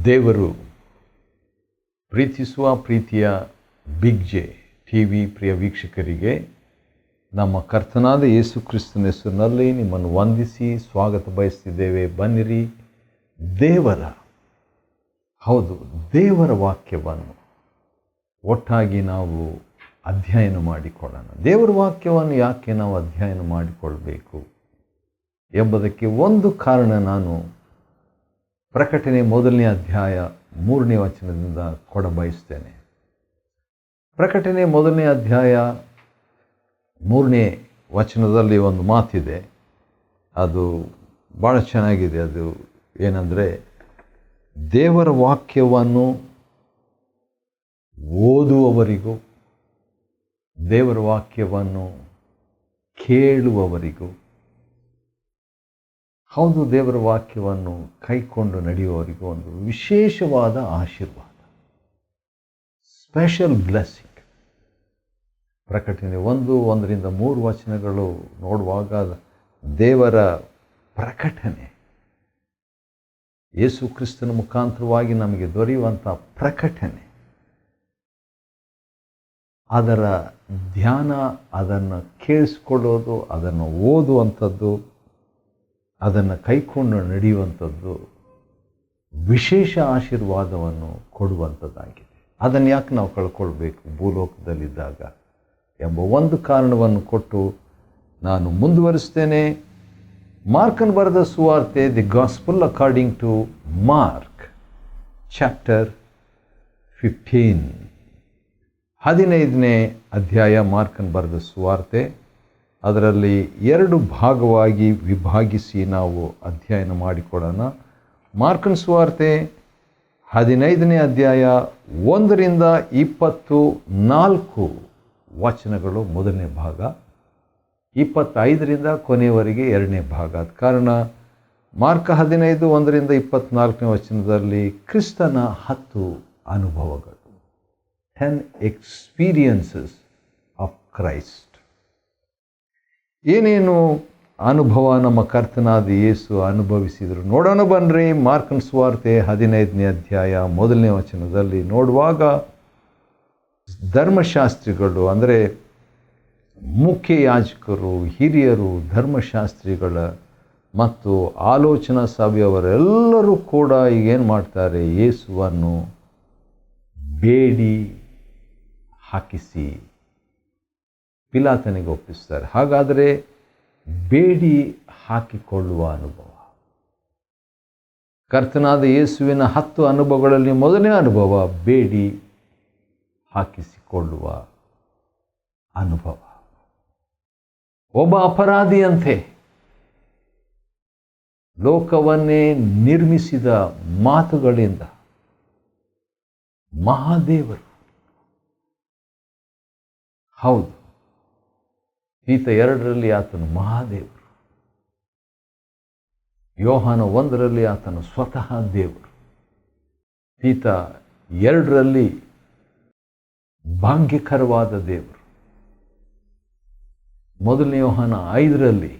ದೇವರು ಪ್ರೀತಿಸುವ ಪ್ರೀತಿಯ ಬಿಗ್ ಜೆ ಟಿವಿ ಪ್ರಿಯ ವೀಕ್ಷಕರಿಗೆ ನಮ್ಮ ಕರ್ತನಾದ ಯೇಸು ಕ್ರಿಸ್ತನ ಹೆಸರಿನಲ್ಲಿ ನಿಮ್ಮನ್ನು ವಂದಿಸಿ ಸ್ವಾಗತ ಬಯಸ್ತಿದ್ದೇವೆ. ಬನ್ನಿರಿ, ದೇವರ ವಾಕ್ಯವನ್ನು ಒಟ್ಟಾಗಿ ನಾವು ಅಧ್ಯಯನ ಮಾಡಿಕೊಳ್ಳೋಣ. ದೇವರ ವಾಕ್ಯವನ್ನು ಯಾಕೆ ನಾವು ಅಧ್ಯಯನ ಮಾಡಿಕೊಳ್ಬೇಕು ಎಂಬುದಕ್ಕೆ ಒಂದು ಕಾರಣ ನಾನು ಪ್ರಕಟಣೆ 1ನೇ ಅಧ್ಯಾಯ 3ನೇ ವಚನದಿಂದ ಕೊಡಬಯಸ್ತೇನೆ. ಪ್ರಕಟಣೆ 1ನೇ ಅಧ್ಯಾಯ 3ನೇ ವಚನದಲ್ಲಿ ಒಂದು ಮಾತಿದೆ, ಅದು ಭಾಳ ಚೆನ್ನಾಗಿದೆ. ಅದು ಏನಂದರೆ, ದೇವರ ವಾಕ್ಯವನ್ನು ಓದುವವರಿಗೂ ದೇವರ ವಾಕ್ಯವನ್ನು ಕೇಳುವವರಿಗೂ, ಹೌದು, ದೇವರ ವಾಕ್ಯವನ್ನು ಕೈಕೊಂಡು ನಡೆಯುವವರಿಗೂ ಒಂದು ವಿಶೇಷವಾದ ಆಶೀರ್ವಾದ, ಸ್ಪೆಷಲ್ ಬ್ಲೆಸ್ಸಿಂಗ್. ಪ್ರಕಟಣೆ 1:1ರಿಂದ 3 ವಚನಗಳು ನೋಡುವಾಗ ದೇವರ ಪ್ರಕಟಣೆ, ಯೇಸು ಕ್ರಿಸ್ತನ ಮುಖಾಂತರವಾಗಿ ನಮಗೆ ದೊರೆಯುವಂಥ ಪ್ರಕಟಣೆ, ಅದರ ಧ್ಯಾನ, ಅದನ್ನು ಕೇಳಿಸ್ಕೊಳ್ಳೋದು, ಅದನ್ನು ಓದುವಂಥದ್ದು, ಅದನ್ನು ಕೈಕೊಂಡು ನಡೆಯುವಂಥದ್ದು ವಿಶೇಷ ಆಶೀರ್ವಾದವನ್ನು ಕೊಡುವಂಥದ್ದಾಗಿದೆ. ಅದನ್ನು ಯಾಕೆ ನಾವು ಕಳ್ಕೊಳ್ಬೇಕು ಭೂಲೋಕದಲ್ಲಿದ್ದಾಗ ಎಂಬ ಒಂದು ಕಾರಣವನ್ನು ಕೊಟ್ಟು ನಾನು ಮುಂದುವರಿಸ್ತೇನೆ. ಮಾರ್ಕನ್ ಬರೆದ ಸುವಾರ್ತೆ, the gospel according to Mark, chapter 15ನೇ ಅಧ್ಯಾಯ ಮಾರ್ಕನ್ ಬರೆದ ಸುವಾರ್ತೆ. ಅದರಲ್ಲಿ 2 ಭಾಗವಾಗಿ ವಿಭಾಗಿಸಿ ನಾವು ಅಧ್ಯಯನ ಮಾಡಿಕೊಡೋಣ. ಮಾರ್ಕನ್ ಸುವಾರ್ತೆ 15ನೇ ಅಧ್ಯಾಯ 1ರಿಂದ 24 ವಚನಗಳು ಮೊದಲನೇ ಭಾಗ, 25ರಿಂದ ಕೊನೆಯವರೆಗೆ 2ನೇ ಭಾಗ. ಆದ ಕಾರಣ ಮಾರ್ಕ 15 1ರಿಂದ 24ನೇ ವಚನದಲ್ಲಿ ಕ್ರಿಸ್ತನ 10 ಅನುಭವಗಳು, 10 ಎಕ್ಸ್ಪೀರಿಯನ್ಸಸ್ ಆಫ್ ಕ್ರೈಸ್ಟ್. ಏನೇನು ಅನುಭವ ನಮ್ಮ ಕರ್ತನಾದ ಯೇಸು ಅನುಭವಿಸಿದರು ನೋಡೋಣ ಬನ್ನಿರಿ. ಮಾರ್ಕನ್ ಸುವಾರ್ತೆ 15ನೇ ಅಧ್ಯಾಯ 1ನೇ ವಚನದಲ್ಲಿ ನೋಡುವಾಗ, ಧರ್ಮಶಾಸ್ತ್ರಿಗಳು ಅಂದರೆ ಮುಖ್ಯ ಯಾಜಕರು, ಹಿರಿಯರು, ಧರ್ಮಶಾಸ್ತ್ರಿಗಳ ಮತ್ತು ಆಲೋಚನಾ ಸಭೆಯವರೆಲ್ಲರೂ ಕೂಡ ಈಗೇನು ಮಾಡ್ತಾರೆ, ಯೇಸುವನ್ನು ಬೇಡಿ ಹಾಕಿಸಿ ಪಿಲಾತನಿಗೆ ಒಪ್ಪಿಸ್ತಾರೆ. ಹಾಗಾದರೆ ಬೇಡಿ ಹಾಕಿಕೊಳ್ಳುವ ಅನುಭವ, ಕರ್ತನಾದ ಯೇಸುವಿನ 10 ಅನುಭವಗಳಲ್ಲಿ ಮೊದಲನೇ ಅನುಭವ ಬೇಡಿ ಹಾಕಿಸಿಕೊಳ್ಳುವ ಅನುಭವ. ಒಬ್ಬ ಅಪರಾಧಿಯಂತೆ ಲೋಕವನ್ನೇ ನಿರ್ಮಿಸಿದ ಮಾತುಗಳಿಂದ ಮಹಾದೇವರು, ಹೌದು, ತೀತ 2ರಲ್ಲಿ ಆತನು ಮಹಾದೇವರು, ಯೋಹಾನ 1ರಲ್ಲಿ ಆತನು ಸ್ವತಃ ದೇವರು, ತೀತ 2ರಲ್ಲಿ ಭಾಗ್ಯಕರವಾದ ದೇವರು, ಮೊದಲನೇ ಯೋಹಾನ 5ರಲ್ಲಿ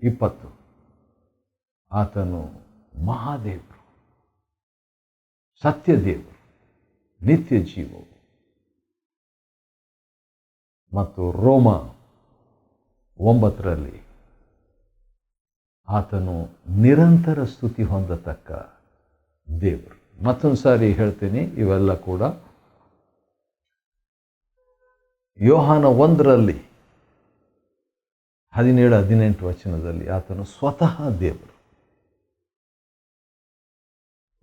20 ಆತನು ಮಹಾದೇವರು, ಸತ್ಯದೇವರು, ನಿತ್ಯ ಜೀವವು. ಮತ್ತು ರೋಮ 9ರಲ್ಲಿ ಆತನು ನಿರಂತರ ಸ್ತುತಿ ಹೊಂದತಕ್ಕ ದೇವರು. ಮತ್ತೊಂದು ಸಾರಿ ಹೇಳ್ತೀನಿ, ಇವೆಲ್ಲ ಕೂಡ ಯೋಹಾನ 1ರಲ್ಲಿ 17-18 ವಚನದಲ್ಲಿ ಆತನು ಸ್ವತಃ ದೇವರು,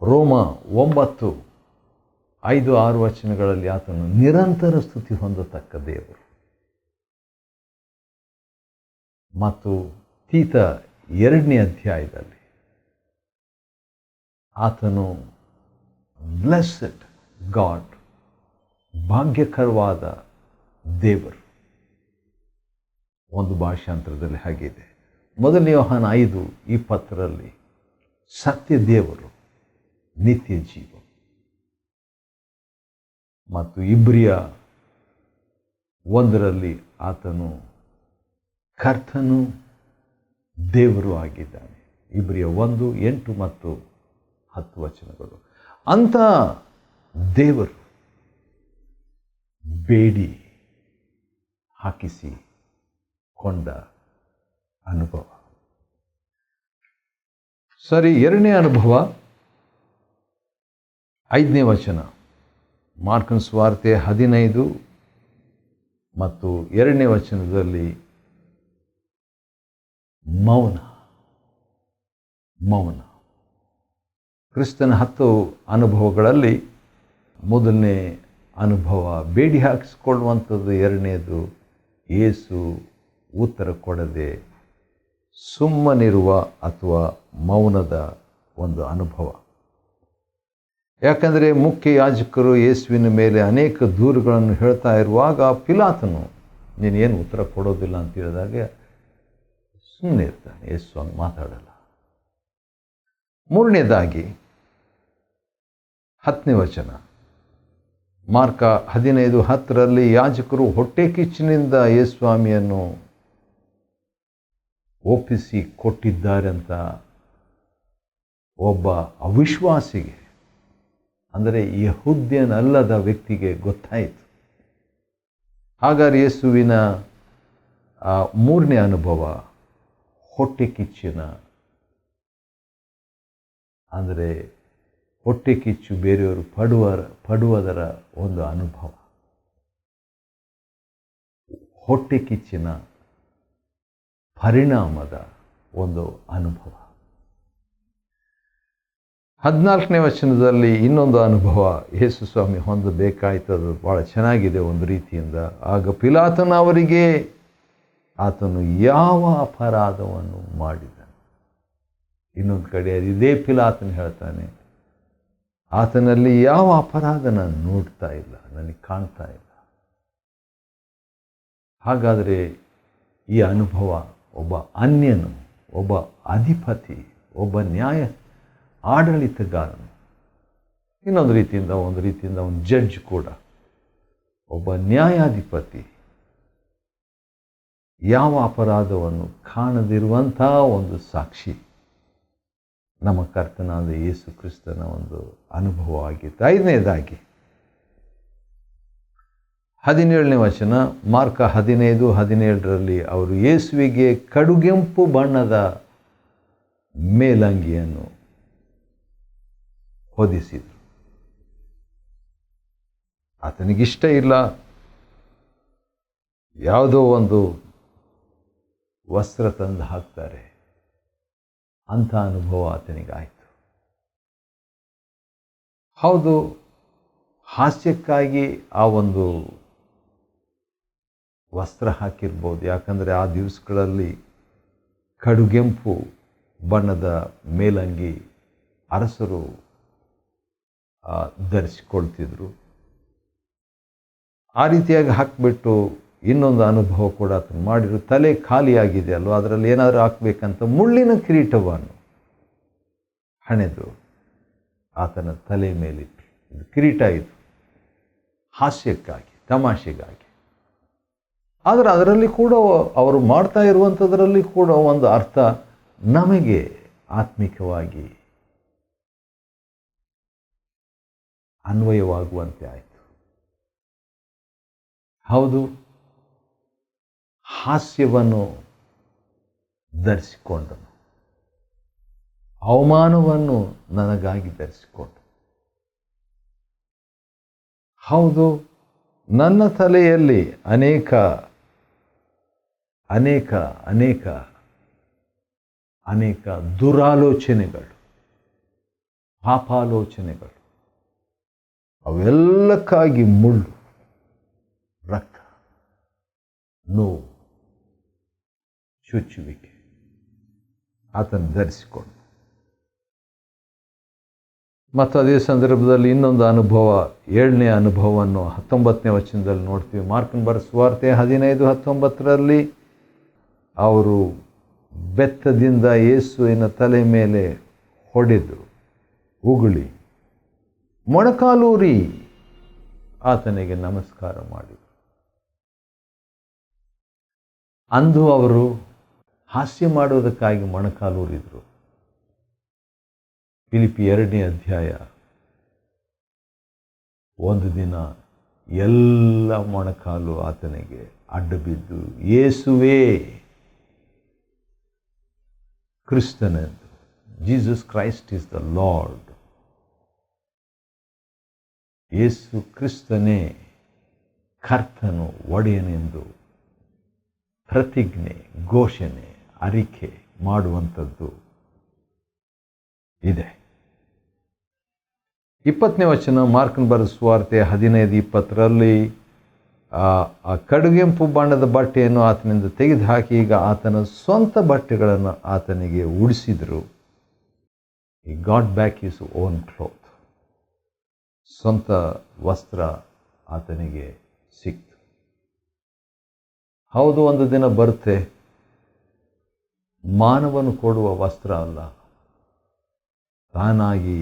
ರೋಮ 9:5-6 ವಚನಗಳಲ್ಲಿ ಆತನು ನಿರಂತರ ಸ್ತುತಿ ಹೊಂದತಕ್ಕ ದೇವರು. ಮತ್ತು ತೀತ 2ನೇ ಅಧ್ಯಾಯದಲ್ಲಿ ಆತನು ಬ್ಲೆಸ್ಸೆಡ್ ಗಾಡ್, ಭಾಗ್ಯಕರವಾದ ದೇವರು. ಒಂದು ಭಾಷಾಂತರದಲ್ಲಿ ಹಾಗಿದೆ. ಮೊದಲನೇ ಯೋಹಾನ 5:20ರಲ್ಲಿ ಸತ್ಯ ದೇವರು, ನಿತ್ಯ ಜೀವ. ಮತ್ತು ಇಬ್ರಿಯ 1ರಲ್ಲಿ ಆತನು ಕರ್ತನು ದೇವರು ಆಗಿದ್ದಾನೆ. ಇಬ್ರಿಯ 1:8 ಮತ್ತು 10 ವಚನಗಳು. ಅಂಥ ದೇವರು ಬೇಡಿ ಹಾಕಿಸಿ ಕೊಂಡ ಅನುಭವ. ಸರಿ, ಎರಡನೇ ಅನುಭವ 5ನೇ ವಚನ, ಮಾರ್ಕನ ಸುವಾರ್ತೆ 15 ಮತ್ತು 2ನೇ ವಚನದಲ್ಲಿ ಮೌನ. ಕ್ರಿಸ್ತನ 10 ಅನುಭವಗಳಲ್ಲಿ ಮೊದಲನೇ ಅನುಭವ ಬೇಡಿ ಹಾಕಿಸ್ಕೊಳ್ಳುವಂಥದ್ದು, ಎರಡನೇದು ಯೇಸು ಉತ್ತರ ಕೊಡದೆ ಸುಮ್ಮನಿರುವ ಅಥವಾ ಮೌನದ ಒಂದು ಅನುಭವ. ಯಾಕಂದರೆ ಮುಖ್ಯ ಯಾಜಕರು ಯೇಸುವಿನ ಮೇಲೆ ಅನೇಕ ದೂರುಗಳನ್ನು ಹೇಳ್ತಾ ಇರುವಾಗ ಪಿಲಾತನು ನೀನೇನು ಉತ್ತರ ಕೊಡೋದಿಲ್ಲ ಅಂತ ಹೇಳಿದಾಗ ಸುಮ್ಮನೆ ಇರ್ತಾನೆ. ಯೇಸು ಹಂಗೆ ಮಾತಾಡಲ್ಲ. ಮೂರನೇದಾಗಿ 10ನೇ ವಚನ, ಮಾರ್ಕ 15:10ರಲ್ಲಿ ಯಾಜಕರು ಹೊಟ್ಟೆ ಕಿಚ್ಚಿನಿಂದ ಯೇಸುಸ್ವಾಮಿಯನ್ನು ಒಪ್ಪಿಸಿ ಕೊಟ್ಟಿದ್ದಾರೆ ಅಂತ ಒಬ್ಬ ಅವಿಶ್ವಾಸಿಗೆ, ಅಂದರೆ ಯೆಹೂದ್ಯನಲ್ಲದ ವ್ಯಕ್ತಿಗೆ ಗೊತ್ತಾಯಿತು. ಹಾಗಾದರೆ ಯೇಸುವಿನ ಮೂರನೇ ಅನುಭವ ಹೊಟ್ಟೆ ಕಿಚ್ಚಿನ, ಅಂದರೆ ಹೊಟ್ಟೆ ಕಿಚ್ಚು ಬೇರೆಯವರು ಪಡುವುದರ ಒಂದು ಅನುಭವ, ಹೊಟ್ಟೆ ಕಿಚ್ಚಿನ ಪರಿಣಾಮದ ಒಂದು ಅನುಭವ. 14ನೇ ವಚನದಲ್ಲಿ ಇನ್ನೊಂದು ಅನುಭವ ಯೇಸು ಸ್ವಾಮಿ ಹೊಂದಬೇಕಾಯ್ತು. ಅದು ಭಾಳ ಚೆನ್ನಾಗಿದೆ ಒಂದು ರೀತಿಯಿಂದ. ಆಗ ಪಿಲಾತನ ಅವರಿಗೆ ಆತನು ಯಾವ ಅಪರಾಧವನ್ನು ಮಾಡಿದನು. ಇನ್ನೊಂದು ಕಡೆ ಇದೇ ಪಿಲಾತನ ಹೇಳ್ತಾನೆ, ಆತನಲ್ಲಿ ಯಾವ ಅಪರಾಧ ನಾನು ನೋಡ್ತಾ ಇಲ್ಲ, ನನಗೆ ಕಾಣ್ತಾ ಇಲ್ಲ. ಹಾಗಾದರೆ ಈ ಅನುಭವ ಒಬ್ಬ ಅನ್ಯನು, ಒಬ್ಬ ಅಧಿಪತಿ, ಒಬ್ಬ ನ್ಯಾಯ ಆಡಳಿತಗಾರನು, ಇನ್ನೊಂದು ರೀತಿಯಿಂದ ಒಂದು ಜಡ್ಜ್ ಕೂಡ, ಒಬ್ಬ ನ್ಯಾಯಾಧಿಪತಿ ಯಾವ ಅಪರಾಧವನ್ನು ಕಾಣದಿರುವಂಥ ಒಂದು ಸಾಕ್ಷಿ ನಮ್ಮ ಕರ್ತನಾದ ಯೇಸು ಕ್ರಿಸ್ತನ ಒಂದು ಅನುಭವ ಆಗಿತ್ತು. 5ನೇದಾಗಿ 17ನೇ ವಚನ, ಮಾರ್ಕ 15:17ರಲ್ಲಿ ಅವರು ಯೇಸುವಿಗೆ ಕಡುಗೆಂಪು ಬಣ್ಣದ ಮೇಲಂಗಿಯನ್ನು ಹೊದಿಸಿದರು. ಆತನಿಗಿಷ್ಟ ಇಲ್ಲ, ಯಾವುದೋ ಒಂದು ವಸ್ತ್ರ ತಂದು ಹಾಕ್ತಾರೆ, ಅಂಥ ಅನುಭವ ಆತನಿಗಾಯಿತು. ಹೌದು, ಹಾಸ್ಯಕ್ಕಾಗಿ ಆ ಒಂದು ವಸ್ತ್ರ ಹಾಕಿರ್ಬೋದು. ಯಾಕಂದರೆ ಆ ದಿವಸಗಳಲ್ಲಿ ಕಡುಗೆಂಪು ಬಣ್ಣದ ಮೇಲಂಗಿ ಅರಸರು ಧರಿಸಿಕೊಳ್ತಿದ್ರು. ಆ ರೀತಿಯಾಗಿ ಹಾಕಿಬಿಟ್ಟು ಇನ್ನೊಂದು ಅನುಭವ ಕೂಡ ಆತನು ಮಾಡಿದ್ರು. ತಲೆ ಖಾಲಿಯಾಗಿದೆ ಅಲ್ವ, ಅದರಲ್ಲಿ ಏನಾದರೂ ಹಾಕಬೇಕಂತ ಮುಳ್ಳಿನ ಕಿರೀಟವನ್ನು ಹಣೆದು ಆತನ ತಲೆ ಮೇಲಿಟ್ಟು, ಇದು ಕಿರೀಟ, ಇದು ಹಾಸ್ಯಕ್ಕಾಗಿ, ತಮಾಷೆಗಾಗಿ. ಆದರೆ ಅದರಲ್ಲಿ ಕೂಡ ಅವರು ಮಾಡ್ತಾ ಇರುವಂಥದ್ರಲ್ಲಿ ಕೂಡ ಒಂದು ಅರ್ಥ ನಮಗೆ ಆತ್ಮಿಕವಾಗಿ ಅನ್ವಯವಾಗುವಂತೆ ಆಯಿತು. ಹೌದು, ಹಾಸ್ಯವನ್ನು ಧರಿಸಿಕೊಂಡನು, ಅವಮಾನವನ್ನು ನನಗಾಗಿ ಧರಿಸಿಕೊಂಡನು. ಹೌದು, ನನ್ನ ತಲೆಯಲ್ಲಿ ಅನೇಕ ಅನೇಕ ಅನೇಕ ಅನೇಕ ದುರಾಲೋಚನೆಗಳು, ಪಾಪಾಲೋಚನೆಗಳು, ಅವೆಲ್ಲಕ್ಕಾಗಿ ಮುಳ್ಳು, ರಕ್ತ, ನೋವು, ಚುಚ್ಚುವಿಕೆ ಆತನು ಧರಿಸಿಕೊಂಡು. ಮತ್ತು ಅದೇ ಸಂದರ್ಭದಲ್ಲಿ ಇನ್ನೊಂದು ಅನುಭವ, 7ನೇ ಅನುಭವವನ್ನು 19ನೇ ವಚನದಲ್ಲಿ ನೋಡ್ತೀವಿ. ಮಾರ್ಕನ ಬರೆದ ಸುವಾರ್ತೆ 15:19ರಲ್ಲಿ ಅವರು ಬೆತ್ತದಿಂದ ಯೇಸುವಿನ ತಲೆ ಮೇಲೆ ಹೊಡೆದು ಉಗುಳಿ ಮೊಣಕಾಲೂರಿ ಆತನಿಗೆ ನಮಸ್ಕಾರ ಮಾಡಿದರು. ಅಂದು ಅವರು ಹಾಸ್ಯ ಮಾಡೋದಕ್ಕಾಗಿ ಮೊಣಕಾಲೂರಿದರು. ಫಿಲಿಪ್ಪಿ 2ನೇ ಅಧ್ಯಾಯ ಒಂದು ದಿನ ಎಲ್ಲ ಮೊಣಕಾಲು ಆತನಿಗೆ ಅಡ್ಡ ಬಿದ್ದು, ಯೇಸುವೇ ಕ್ರಿಸ್ತನೆಂದು, Jesus Christ is the Lord, ಯೇಸು ಕ್ರಿಸ್ತನೇ ಕರ್ತನು ಒಡೆಯನೆಂದು ಪ್ರತಿಜ್ಞೆ, ಘೋಷಣೆ, ಅರಿಕೆ ಮಾಡುವಂಥದ್ದು ಇದೆ. 20ನೇ ವಚನ, ಮಾರ್ಕನ ಬರೆದ ಸುವಾರ್ತೆ 15:20ರಲ್ಲಿ ಆ ಕಡುಗೆಂಪು ಬಣ್ಣದ ಬಟ್ಟೆಯನ್ನು ಆತನಿಂದ ತೆಗೆದುಹಾಕಿ ಈಗ ಆತನ ಸ್ವಂತ ಬಟ್ಟೆಗಳನ್ನು ಆತನಿಗೆ ಉಡಿಸಿದರು. ಈ got back his own cloth, ಸ್ವಂತ ವಸ್ತ್ರ ಆತನಿಗೆ ಸಿಕ್ತು. ಹೌದು, ಒಂದು ದಿನ ಬರುತ್ತೆ, ಮಾನವನು ಕೊಡುವ ವಸ್ತ್ರ ಅಲ್ಲ, ತಾನಾಗಿ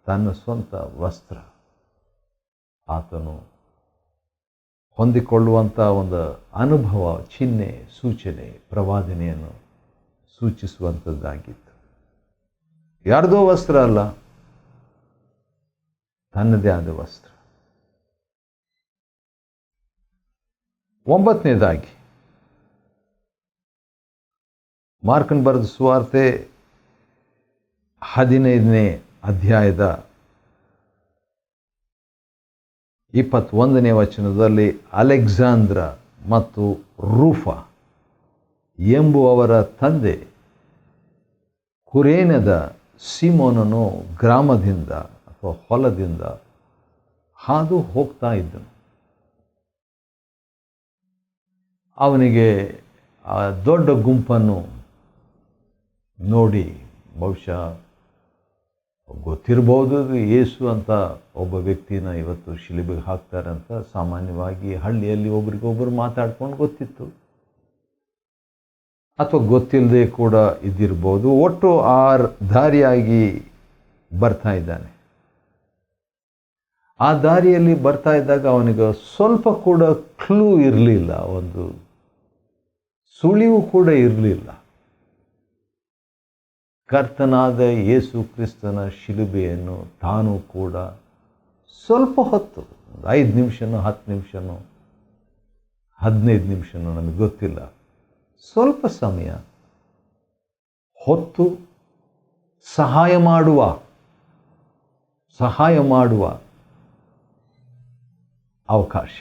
ತನ್ನ ಸ್ವಂತ ವಸ್ತ್ರ ಆತನು ಹೊಂದಿಕೊಳ್ಳುವಂಥ ಒಂದು ಅನುಭವ, ಚಿಹ್ನೆ, ಸೂಚನೆ, ಪ್ರವಾದನೆಯನ್ನು ಸೂಚಿಸುವಂಥದ್ದಾಗಿತ್ತು. ಯಾರ್ದೋ ವಸ್ತ್ರ ಅಲ್ಲ, ತನ್ನದೇ ಆದ ವಸ್ತ್ರ. 9ನೇದಾಗಿ, ಮಾರ್ಕನ ಬರೆದ ಸುವಾರ್ತೆ 15ನೇ ಅಧ್ಯಾಯದ 21ನೇ ವಚನದಲ್ಲಿ ಅಲೆಕ್ಸಾಂದ್ರ ಮತ್ತು ರೂಫಾ ಎಂಬುವವರ ತಂದೆ ಕುರೇನದ ಸಿಮೋನನು ಗ್ರಾಮದಿಂದ ಅಥವಾ ಹೊಲದಿಂದ ಹಾದು ಹೋಗ್ತಾ ಇದ್ದನು. ಅವನಿಗೆ ಆ ದೊಡ್ಡ ಗುಂಪನ್ನು ನೋಡಿ ಬಹುಶಃ ಗೊತ್ತಿರ್ಬೋದು, ಯೇಸು ಅಂತ ಒಬ್ಬ ವ್ಯಕ್ತಿನ ಇವತ್ತು ಶಿಲುಬೆಗೆ ಹಾಕ್ತಾರಂತ ಸಾಮಾನ್ಯವಾಗಿ ಹಳ್ಳಿಯಲ್ಲಿ ಒಬ್ರಿಗೊಬ್ಬರು ಮಾತಾಡ್ಕೊಂಡು ಗೊತ್ತಿತ್ತು, ಅಥವಾ ಗೊತ್ತಿಲ್ಲದೆ ಕೂಡ ಇದ್ದಿರ್ಬೋದು. ಒಟ್ಟು ಆ ದಾರಿಯಾಗಿ ಬರ್ತಾ ಇದ್ದಾನೆ. ಆ ದಾರಿಯಲ್ಲಿ ಬರ್ತಾ ಇದ್ದಾಗ ಅವನಿಗೆ ಸ್ವಲ್ಪ ಕೂಡ ಕ್ಲೂ ಇರಲಿಲ್ಲ, ಒಂದು ಸುಳಿವು ಕೂಡ ಇರಲಿಲ್ಲ. ಕರ್ತನಾದ ಯೇಸು ಕ್ರಿಸ್ತನ ಶಿಲುಬೆಯನ್ನು ತಾನು ಕೂಡ ಸ್ವಲ್ಪ ಹೊತ್ತು, 5 ನಿಮಿಷನೋ 10 ನಿಮಿಷನೋ 15 ನಿಮಿಷನೋ ನಮಗೆ ಗೊತ್ತಿಲ್ಲ, ಸ್ವಲ್ಪ ಸಮಯ ಹೊತ್ತು ಸಹಾಯ ಮಾಡುವ ಅವಕಾಶ.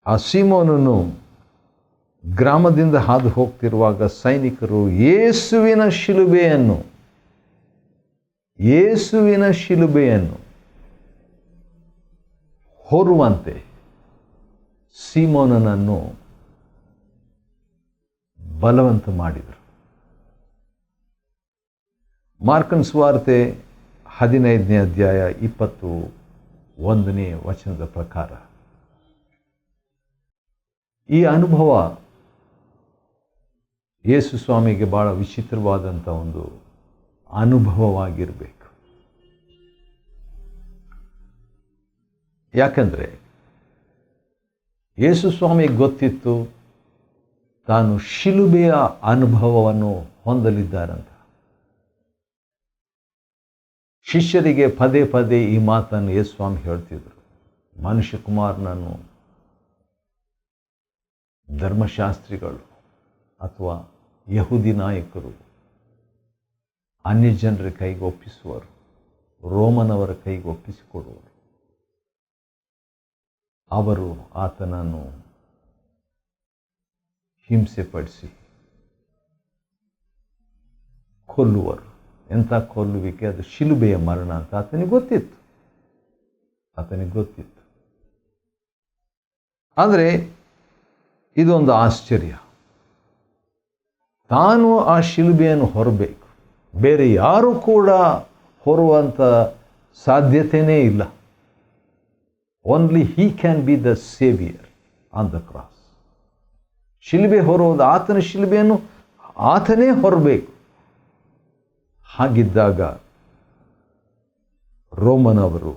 ಆ ಸೀಮೋನನು ಗ್ರಾಮದಿಂದ ಹಾದು ಹೋಗ್ತಿರುವಾಗ ಸೈನಿಕರು ಯೇಸುವಿನ ಶಿಲುಬೆಯನ್ನು ಹೊರುವಂತೆ ಸೀಮೋನನನ್ನು ಬಲವಂತ ಮಾಡಿದರು. ಮಾರ್ಕನ ಸುವಾರ್ತೆ 15ನೇ ಅಧ್ಯಾಯ 21ನೇ ವಚನದ ಪ್ರಕಾರ ಈ ಅನುಭವ ಯೇಸು ಸ್ವಾಮಿಗೆ ಬಹಳ ವಿಚಿತ್ರವಾದಂಥ ಒಂದು ಅನುಭವವಾಗಿರಬೇಕು. ಯಾಕಂದರೆ ಯೇಸು ಸ್ವಾಮಿಗೆ ಗೊತ್ತಿತ್ತು ತಾನು ಶಿಲುಬೆಯ ಅನುಭವವನ್ನು ಹೊಂದಲಿದ್ದಾರಂತ. ಶಿಷ್ಯರಿಗೆ ಪದೇ ಪದೇ ಈ ಮಾತನ್ನು ಯೇಸು ಸ್ವಾಮಿ ಹೇಳ್ತಿದ್ರು. ಮನುಷ್ಯಕುಮಾರನನ್ನು ಧರ್ಮಶಾಸ್ತ್ರಿಗಳು ಅಥವಾ ಯಹೂದಿ ನಾಯಕರು ಅನ್ಯ ಜನರ ಕೈಗೆ ಒಪ್ಪಿಸುವರು, ರೋಮನವರ ಕೈಗೆ ಒಪ್ಪಿಸಿಕೊಡುವರು. ಅವರು ಆತನನ್ನು ಹಿಂಸೆಪಡಿಸಿ ಕೊಲ್ಲುವರು. ಎಂಥ ಕೊಲ್ಲುವಿಕೆ, ಅದು ಶಿಲುಬೆಯ ಮರಣ ಅಂತ ಆತನಿಗೆ ಗೊತ್ತಿತ್ತು. ಆದರೆ ಇದೊಂದು ಆಶ್ಚರ್ಯ, ತಾನು ಆ ಶಿಲುಬೆಯನ್ನು ಹೊರಬೇಕು, ಬೇರೆ ಯಾರೂ ಕೂಡ ಹೊರುವಂಥ ಸಾಧ್ಯತೆಯೇ ಇಲ್ಲ. Only he can be the saviour on the cross. ಶಿಲುಬೆ ಹೊರುವುದು, ಆತನ ಶಿಲುಬೆಯನ್ನು ಆತನೇ ಹೊರಬೇಕು. ಹಾಗಿದ್ದಾಗ ರೋಮನವರು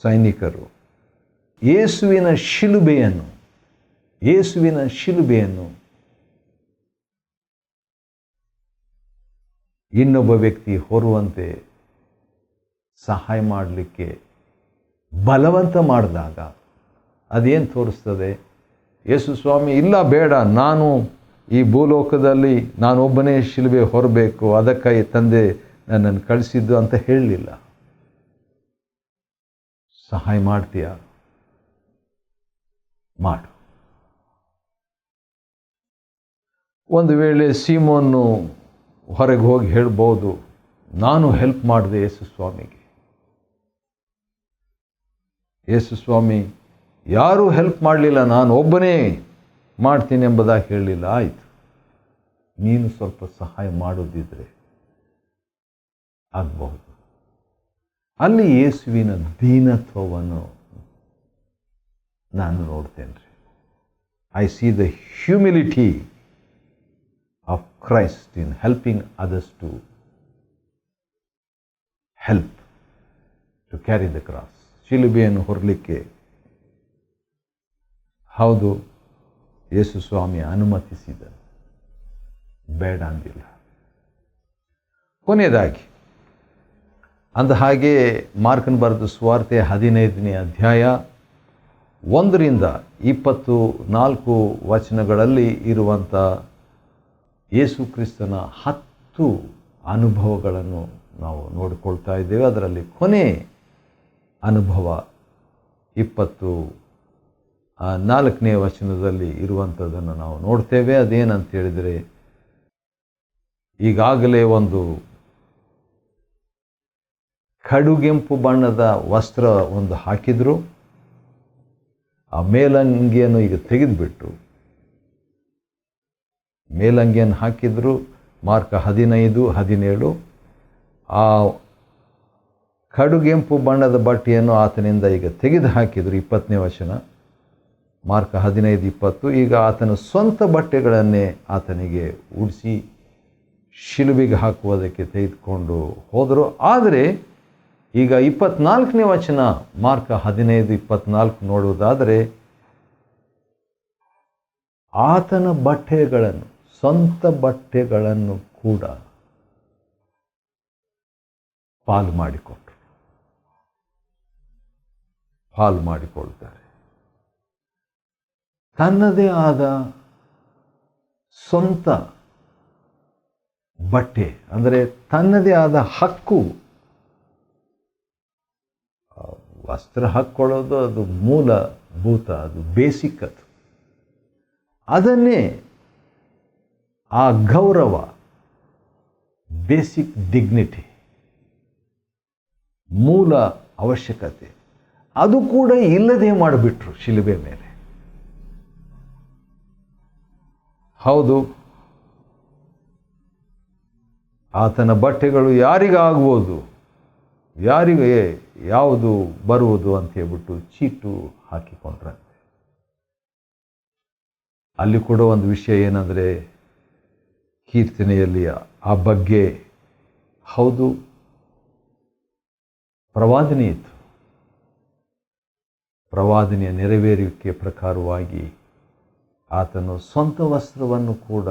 ಸೈನಿಕರು ಯೇಸುವಿನ ಶಿಲುಬೆಯನ್ನು ಇನ್ನೊಬ್ಬ ವ್ಯಕ್ತಿ ಹೊರುವಂತೆ ಸಹಾಯ ಮಾಡಲಿಕ್ಕೆ ಬಲವಂತ ಮಾಡಿದಾಗ ಅದೇನು ತೋರಿಸ್ತದೆ? ಯೇಸು ಸ್ವಾಮಿ ಇಲ್ಲ ಬೇಡ, ನಾನು ಈ ಭೂಲೋಕದಲ್ಲಿ ನಾನೊಬ್ಬನೇ ಶಿಲುಬೆ ಹೊರಬೇಕು, ಅದಕ್ಕಾಗಿ ತಂದೆ ನನ್ನನ್ನು ಕಳಿಸಿದ್ದು ಅಂತ ಹೇಳಲಿಲ್ಲ. ಸಹಾಯ ಮಾಡ್ತೀಯಾ? ಮಾಡು. ಒಂದು ವೇಳೆ ಸೀಮೋನು ಹೊರಗೆ ಹೋಗಿ ಹೇಳ್ಬೋದು, ನಾನು ಹೆಲ್ಪ್ ಮಾಡಿದೆ ಯೇಸು ಸ್ವಾಮಿಗೆ. ಯೇಸು ಸ್ವಾಮಿ ಯಾರೂ ಹೆಲ್ಪ್ ಮಾಡಲಿಲ್ಲ, ನಾನು ಒಬ್ಬನೇ ಮಾಡ್ತೀನಿ ಎಂಬುದಾಗಿ ಹೇಳಲಿಲ್ಲ. ಆಯಿತು, ನೀನು ಸ್ವಲ್ಪ ಸಹಾಯ ಮಾಡೋದಿದ್ರೆ ಆಗಬಹುದು. ಅಲ್ಲಿ ಯೇಸುವಿನ ದೀನತ್ವವನ್ನು ನಾನು ನೋಡ್ತೇನೆ ರೀ. I see the humility of Christ in helping others to help to carry the cross. ಶಿಲುಬೆಯನ್ನು ಹೊರಲಿಕ್ಕೆ ಹೌದು ಯೇಸು ಸ್ವಾಮಿ ಅನುಮತಿಸಿದ, ಬೇಡ ಅಂದಿಲ್ಲ. ಕೊನೆಯದಾಗಿ ಅಂದ ಹಾಗೆ ಮಾರ್ಕನ ಬರೆದ ಸುವಾರ್ತೆ 15ನೇ ಅಧ್ಯಾಯ 1-24 ವಚನಗಳಲ್ಲಿ ಇರುವಂಥ ಯೇಸು ಕ್ರಿಸ್ತನ 10 ಅನುಭವಗಳನ್ನು ನಾವು ನೋಡಿಕೊಳ್ತಾ ಇದ್ದೇವೆ. ಅದರಲ್ಲಿ ಕೊನೆ ಅನುಭವ 24ನೇ ವಚನದಲ್ಲಿ ಇರುವಂಥದ್ದನ್ನು ನಾವು ನೋಡ್ತೇವೆ. ಅದೇನಂತ ಹೇಳಿದರೆ, ಈಗಾಗಲೇ ಒಂದು ಕಡುಗೆಂಪು ಬಣ್ಣದ ವಸ್ತ್ರ ಒಂದು ಹಾಕಿದ್ರು, ಆ ಮೇಲಂಗಿಯನ್ನು ಈಗ ತೆಗೆದುಬಿಟ್ಟು ಮೇಲಂಗಿಯನ್ನು ಹಾಕಿದ್ರು. ಮಾರ್ಕ 15:17 ಆ ಕಡುಗೆಂಪು ಬಣ್ಣದ ಬಟ್ಟೆಯನ್ನು ಆತನಿಂದ ಈಗ ತೆಗೆದು ಹಾಕಿದರು. 20ನೇ ವಚನ ಮಾರ್ಕ 15:20. ಈಗ ಆತನ ಸ್ವಂತ ಬಟ್ಟೆಗಳನ್ನೇ ಆತನಿಗೆ ಉಡಿಸಿ ಶಿಲುಬೆಗೆ ಹಾಕುವುದಕ್ಕೆ ತೆಗೆದುಕೊಂಡು ಹೋದರು. ಆದರೆ ಈಗ 24ನೇ ವಚನ ಮಾರ್ಕ 15:24 ನೋಡುವುದಾದರೆ, ಆತನ ಬಟ್ಟೆಗಳನ್ನು, ಸ್ವಂತ ಬಟ್ಟೆಗಳನ್ನು ಕೂಡ ಪಾಲು ಮಾಡಿಕೊಳ್ತಾರೆ. ತನ್ನದೇ ಆದ ಸ್ವಂತ ಬಟ್ಟೆ ಅಂದರೆ ತನ್ನದೇ ಆದ ಹಕ್ಕು. ವಸ್ತ್ರ ಹಾಕ್ಕೊಳ್ಳೋದು ಅದು ಮೂಲಭೂತ, ಅದು ಬೇಸಿಕ್. ಅದನ್ನೇ ಆ ಗೌರವ, ಬೇಸಿಕ್ ಡಿಗ್ನಿಟಿ, ಮೂಲ ಅವಶ್ಯಕತೆ, ಅದು ಕೂಡ ಇಲ್ಲದೆ ಮಾಡಿಬಿಟ್ರು ಶಿಲುಬೆ ಮೇಲೆ. ಹೌದು, ಆತನ ಬಟ್ಟೆಗಳು ಯಾರಿಗಾಗ್ಬೋದು, ಯಾರಿಗೆ ಯಾವುದು ಬರುವುದು ಅಂತ ಹೇಳ್ಬಿಟ್ಟು ಚೀಟು ಹಾಕಿಕೊಂಡ್ರಂತೆ. ಅಲ್ಲಿ ಕೂಡ ಒಂದು ವಿಷಯ ಏನಂದರೆ, ಕೀರ್ತನೆಯಲ್ಲಿ ಆ ಬಗ್ಗೆ ಹೌದು ಪ್ರವಾದನೆ ಇತ್ತು. ಪ್ರವಾದನೆಯ ನೆರವೇರಿಕೆ ಪ್ರಕಾರವಾಗಿ ಆತನು ಸ್ವಂತ ವಸ್ತ್ರವನ್ನು ಕೂಡ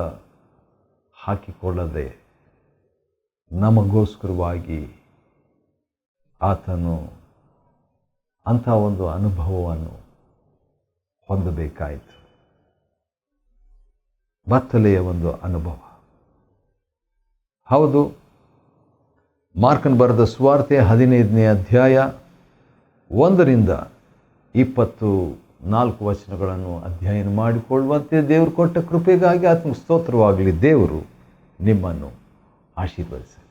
ಹಾಕಿಕೊಳ್ಳದೆ ನಮಗೋಸ್ಕರವಾಗಿ ಆತನು ಅಂಥ ಒಂದು ಅನುಭವವನ್ನು ಹೊಂದಬೇಕಾಯಿತು. ಬತ್ತಲೆಯ ಒಂದು ಅನುಭವ. ಹೌದು, ಮಾರ್ಕನ್ ಬರೆದ ಸುವಾರ್ತೆ 15ನೇ ಅಧ್ಯಾಯ 1-24 ವಚನಗಳನ್ನು ಅಧ್ಯಯನ ಮಾಡಿಕೊಳ್ಳುವಂತೆ ದೇವರು ಕೊಟ್ಟ ಕೃಪೆಗಾಗಿ ಆತನಿಗೆ ಸ್ತೋತ್ರವಾಗಲಿ. ದೇವರು ನಿಮ್ಮನ್ನು ಆಶೀರ್ವದಿಸಲಿ.